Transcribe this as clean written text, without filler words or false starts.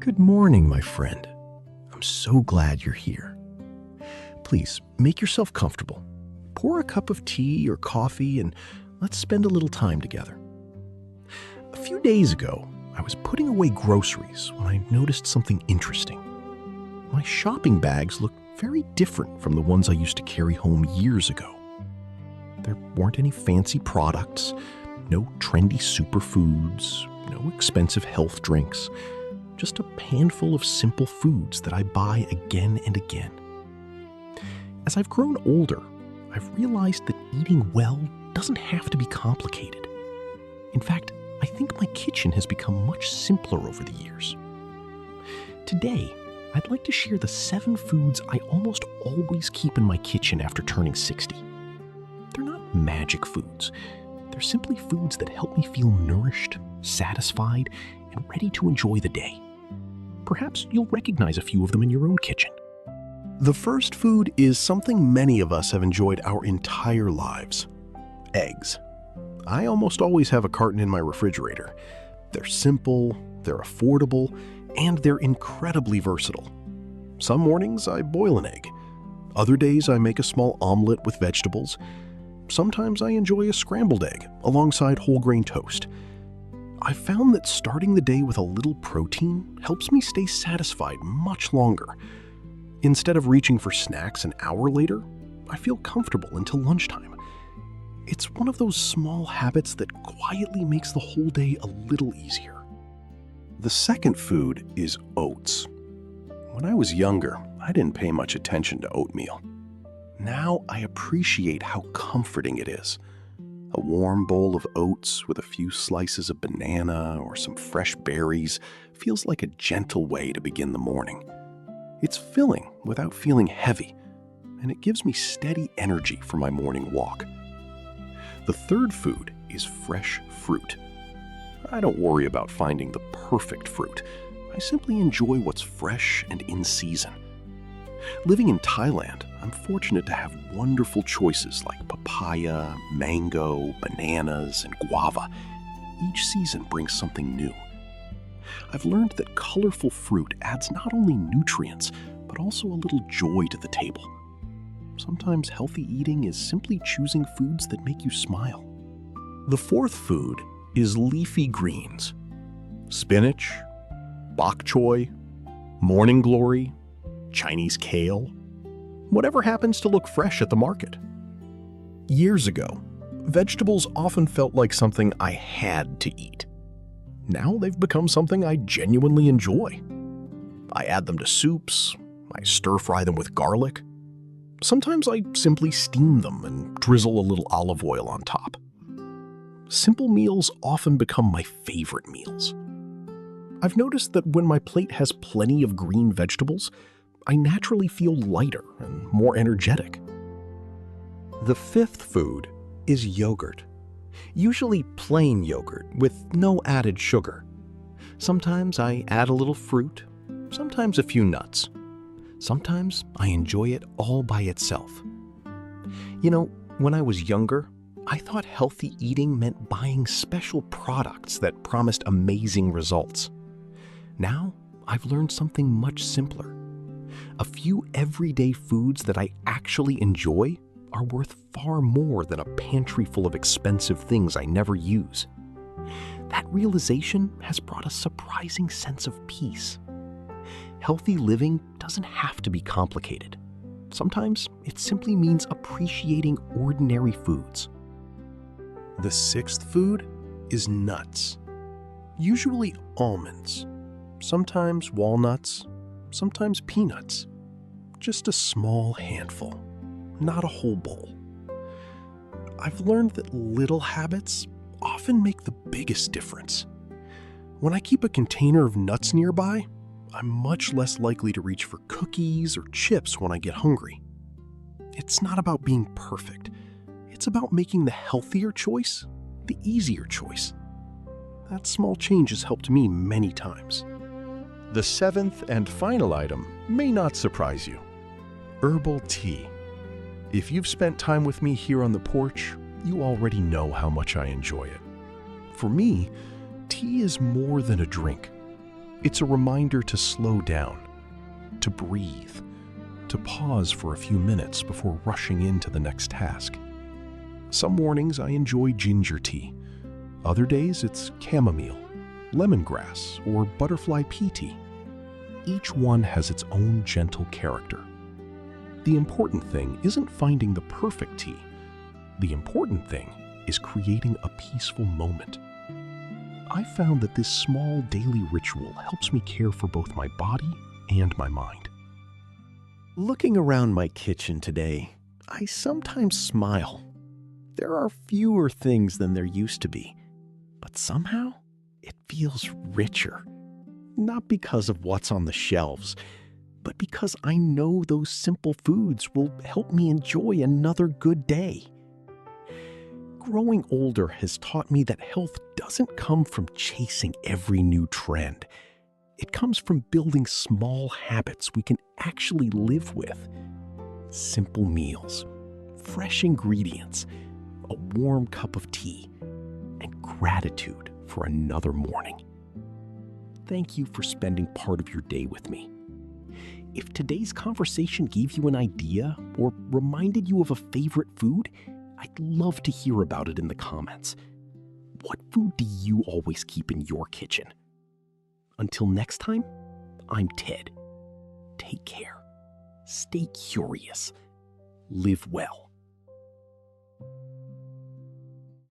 Good morning, my friend. I'm so glad you're here. Please make yourself comfortable. Pour a cup of tea or coffee and let's spend a little time together. A few days ago, I was putting away groceries when I noticed something interesting. My shopping bags looked very different from the ones I used to carry home years ago. There weren't any fancy products, no trendy superfoods, no expensive health drinks, just a handful of simple foods that I buy again and again. As I've grown older, I've realized that eating well doesn't have to be complicated. In fact, I think my kitchen has become much simpler over the years. Today, I'd like to share the 7 foods I almost always keep in my kitchen after turning 60. They're not magic foods. They're simply foods that help me feel nourished, satisfied, and ready to enjoy the day. Perhaps you'll recognize a few of them in your own kitchen. The first food is something many of us have enjoyed our entire lives: eggs. I almost always have a carton in my refrigerator. They're simple, they're affordable, and they're incredibly versatile. Some mornings I boil an egg. Other days I make a small omelet with vegetables. Sometimes I enjoy a scrambled egg alongside whole grain toast. I've found that starting the day with a little protein helps me stay satisfied much longer. Instead of reaching for snacks an hour later, I feel comfortable until lunchtime. It's one of those small habits that quietly makes the whole day a little easier. The second food is oats. When I was younger, I didn't pay much attention to oatmeal. Now I appreciate how comforting it is. A warm bowl of oats with a few slices of banana or some fresh berries feels like a gentle way to begin the morning. It's filling without feeling heavy, and it gives me steady energy for my morning walk. The third food is fresh fruit. I don't worry about finding the perfect fruit. I simply enjoy what's fresh and in season. Living in Thailand, I'm fortunate to have wonderful choices like papaya, mango, bananas, and guava. Each season brings something new. I've learned that colorful fruit adds not only nutrients, but also a little joy to the table. Sometimes healthy eating is simply choosing foods that make you smile. The fourth food is leafy greens. Spinach, bok choy, morning glory, Chinese kale, whatever happens to look fresh at the market. Years ago, vegetables often felt like something I had to eat. Now they've become something I genuinely enjoy. I add them to soups, I stir-fry them with garlic. Sometimes I simply steam them and drizzle a little olive oil on top. Simple meals often become my favorite meals. I've noticed that when my plate has plenty of green vegetables, I naturally feel lighter and more energetic. The fifth food is yogurt. Usually plain yogurt with no added sugar. Sometimes I add a little fruit, sometimes a few nuts. Sometimes I enjoy it all by itself. You know, when I was younger, I thought healthy eating meant buying special products that promised amazing results. Now, I've learned something much simpler. A few everyday foods that I actually enjoy are worth far more than a pantry full of expensive things I never use. That realization has brought a surprising sense of peace. Healthy living doesn't have to be complicated. Sometimes it simply means appreciating ordinary foods. The sixth food is nuts. Usually almonds, sometimes walnuts, sometimes peanuts. Just a small handful, not a whole bowl. I've learned that little habits often make the biggest difference. When I keep a container of nuts nearby, I'm much less likely to reach for cookies or chips when I get hungry. It's not about being perfect. It's about making the healthier choice the easier choice. That small change has helped me many times. The seventh and final item may not surprise you. Herbal tea. If you've spent time with me here on the porch, you already know how much I enjoy it. For me, tea is more than a drink. It's a reminder to slow down, to breathe, to pause for a few minutes before rushing into the next task. Some mornings I enjoy ginger tea. Other days it's chamomile, lemongrass, or butterfly pea tea. Each one has its own gentle character. The important thing isn't finding the perfect tea. The important thing is creating a peaceful moment. I found that this small daily ritual helps me care for both my body and my mind. Looking around my kitchen today, I sometimes smile. There are fewer things than there used to be, but somehow it feels richer. Not because of what's on the shelves, but because I know those simple foods will help me enjoy another good day. Growing older has taught me that health doesn't come from chasing every new trend. It comes from building small habits we can actually live with. Simple meals, fresh ingredients, a warm cup of tea, and gratitude for another morning. Thank you for spending part of your day with me. If today's conversation gave you an idea or reminded you of a favorite food, I'd love to hear about it in the comments. What food do you always keep in your kitchen? Until next time, I'm Ted. Take care. Stay curious. Live well.